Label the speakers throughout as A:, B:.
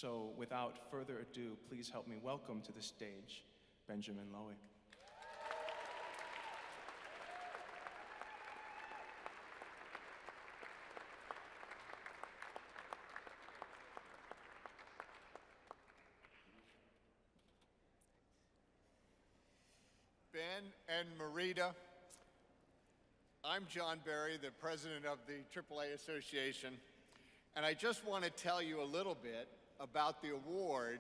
A: So without further ado, please help me welcome to the stage Benjamin Lowy.
B: Ben and MARITA, I'm John Barry, the president of the AAA Association, and I just want to tell you a little bit about the award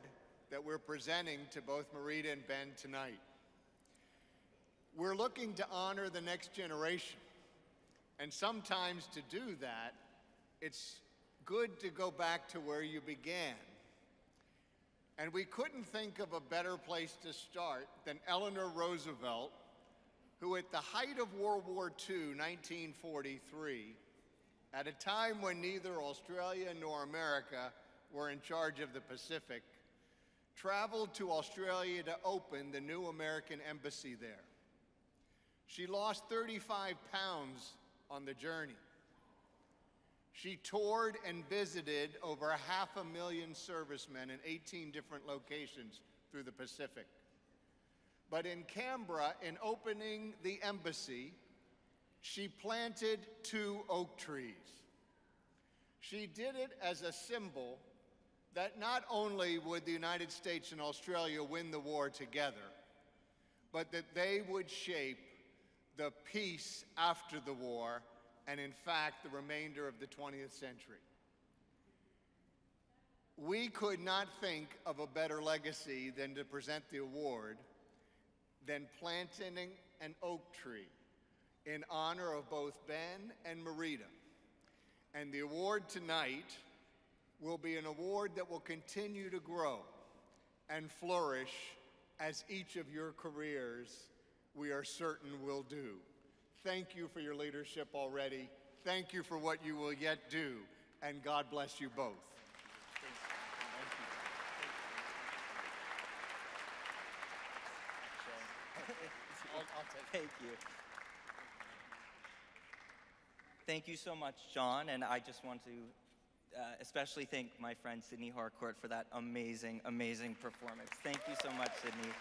B: that we're presenting to both MARITA and Ben tonight. We're looking to honor the next generation, and sometimes to do that, it's good to go back to where you began. And we couldn't think of a better place to start than Eleanor Roosevelt, who at the height of World War II, 1943, at a time when neither Australia nor America were in charge of the Pacific, traveled to Australia to open the new American embassy there. She lost 35 pounds on the journey. She toured and visited over 500,000 servicemen in 18 different locations through the Pacific. But in Canberra, in opening the embassy, she planted 2 oak trees. She did it as a symbol that not only would the United States and Australia win the war together, but that they would shape the peace after the war, and in fact, the remainder of the 20th century. We could not think of a better legacy than to present the award than planting an oak tree in honor of both Ben and MARITA. And the award tonight will be an award that will continue to grow and flourish as each of your careers, we are certain, will do. Thank you for your leadership already. Thank you for what you will yet do, and God bless you both.
C: Thank you. Thank you so much, John, and I just want to especially thank my friend Sydney Harcourt for that amazing, amazing performance. Thank you so much, Sydney.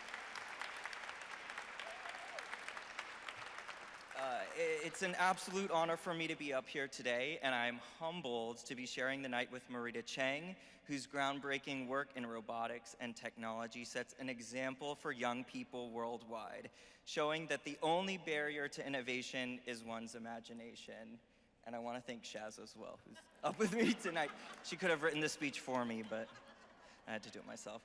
C: It's an absolute honor for me to be up here today, and I'm humbled to be sharing the night with MARITA CHENG, whose groundbreaking work in robotics and technology sets an example for young people worldwide, showing that the only barrier to innovation is one's imagination. And I want to thank Shaz as well, who's up with me tonight. She could have written this speech for me, but I had to do it myself.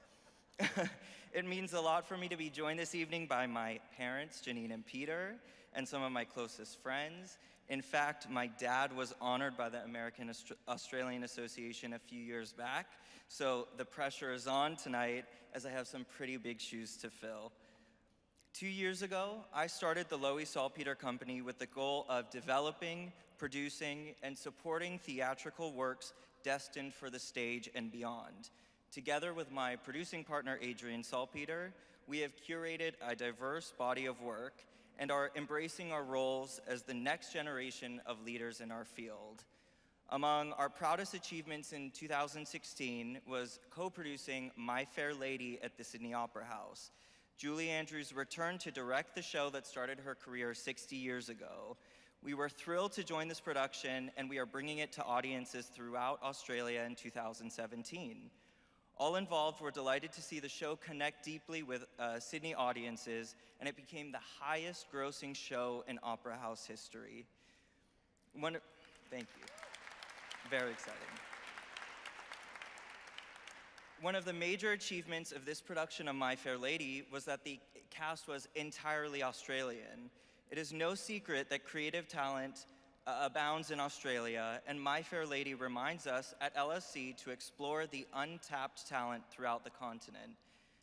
C: It means a lot for me to be joined this evening by my parents, Janine and Peter, and some of my closest friends. In fact, my dad was honored by the American Australian Association a few years back, so the pressure is on tonight as I have some pretty big shoes to fill. 2 years ago, I started the Lowy Salpeter company with the goal of developing, producing, and supporting theatrical works destined for the stage and beyond. Together with my producing partner, Adrian Salpeter, we have curated a diverse body of work and are embracing our roles as the next generation of leaders in our field. Among our proudest achievements in 2016 was co-producing My Fair Lady at the Sydney Opera House. Julie Andrews returned to direct the show that started her career 60 years ago. We were thrilled to join this production, and we are bringing it to audiences throughout Australia in 2017. All involved were delighted to see the show connect deeply with Sydney audiences, and it became the highest grossing show in Opera House history. Thank you. Very exciting. One of the major achievements of this production of My Fair Lady was that the cast was entirely Australian. It is no secret that creative talent abounds in Australia, and My Fair Lady reminds us at LSC to explore the untapped talent throughout the continent.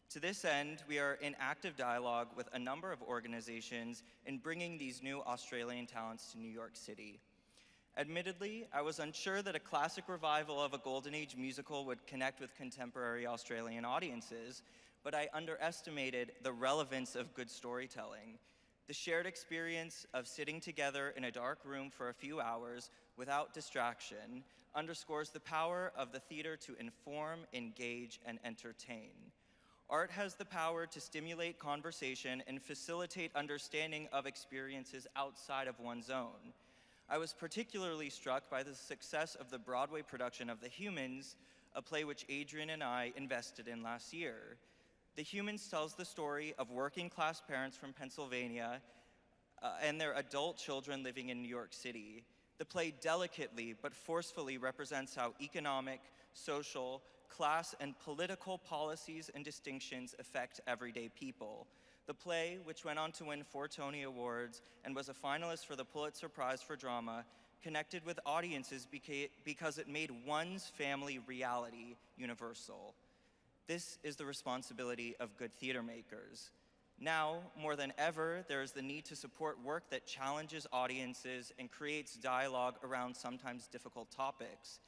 C: To this end, we are in active dialogue with a number of organizations in bringing these new Australian talents to New York City. Admittedly, I was unsure that a classic revival of a Golden Age musical would connect with contemporary Australian audiences, but I underestimated the relevance of good storytelling. The shared experience of sitting together in a dark room for a few hours without distraction underscores the power of the theater to inform, engage, and entertain. Art has the power to stimulate conversation and facilitate understanding of experiences outside of one's own. I was particularly struck by the success of the Broadway production of The Humans, a play which Adrian and I invested in last year. The Humans tells the story of working-class parents from Pennsylvania and their adult children living in New York City. The play delicately but forcefully represents how economic, social, class, and political policies and distinctions affect everyday people. The play, which went on to win 4 Tony Awards and was a finalist for the Pulitzer Prize for Drama, connected with audiences because it made one's family reality universal. This is the responsibility of good theater makers. Now, more than ever, there is the need to support work that challenges audiences and creates dialogue around sometimes difficult topics.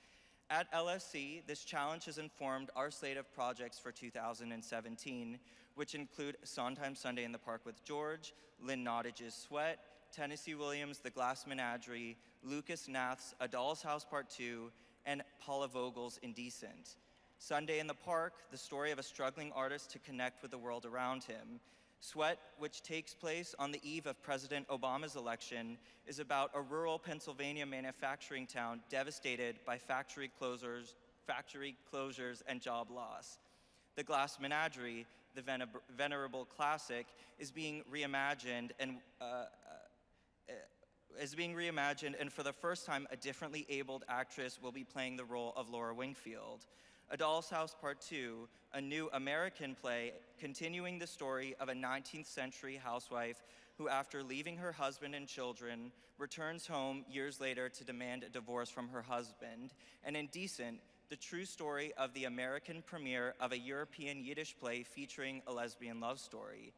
C: At LSC, this challenge has informed our slate of projects for 2017, which include Sondheim Sunday in the Park with George, Lynn Nottage's Sweat, Tennessee Williams' The Glass Menagerie, Lucas Nath's A Doll's House Part 2, and Paula Vogel's Indecent. Sunday in the Park, the story of a struggling artist to connect with the world around him. Sweat, which takes place on the eve of President Obama's election, is about a rural Pennsylvania manufacturing town devastated by factory closures and job loss. The Glass Menagerie, the venerable classic, is being reimagined, and for the first time, a differently abled actress will be playing the role of Laura Wingfield. A Doll's House Part 2, a new American play continuing the story of a 19th century housewife who, after leaving her husband and children, returns home years later to demand a divorce from her husband. And Indecent, the true story of the American premiere of a European Yiddish play featuring a lesbian love story.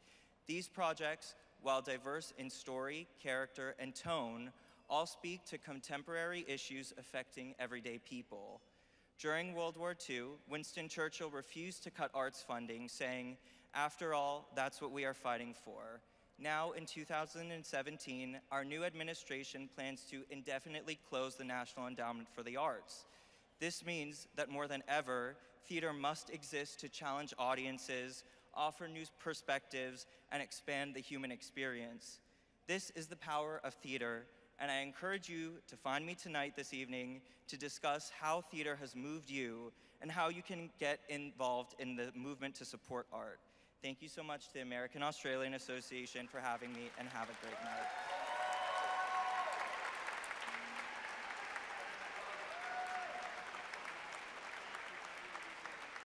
C: These projects, while diverse in story, character, and tone, all speak to contemporary issues affecting everyday people. During World War II, Winston Churchill refused to cut arts funding, saying, "After all, that's what we are fighting for." Now, in 2017, our new administration plans to indefinitely close the National Endowment for the Arts. This means that more than ever, theater must exist to challenge audiences, offer new perspectives, and expand the human experience. This is the power of theater, and I encourage you to find me tonight this evening to discuss how theater has moved you and how you can get involved in the movement to support art. Thank you so much to the American Australian Association for having me, and have a great night.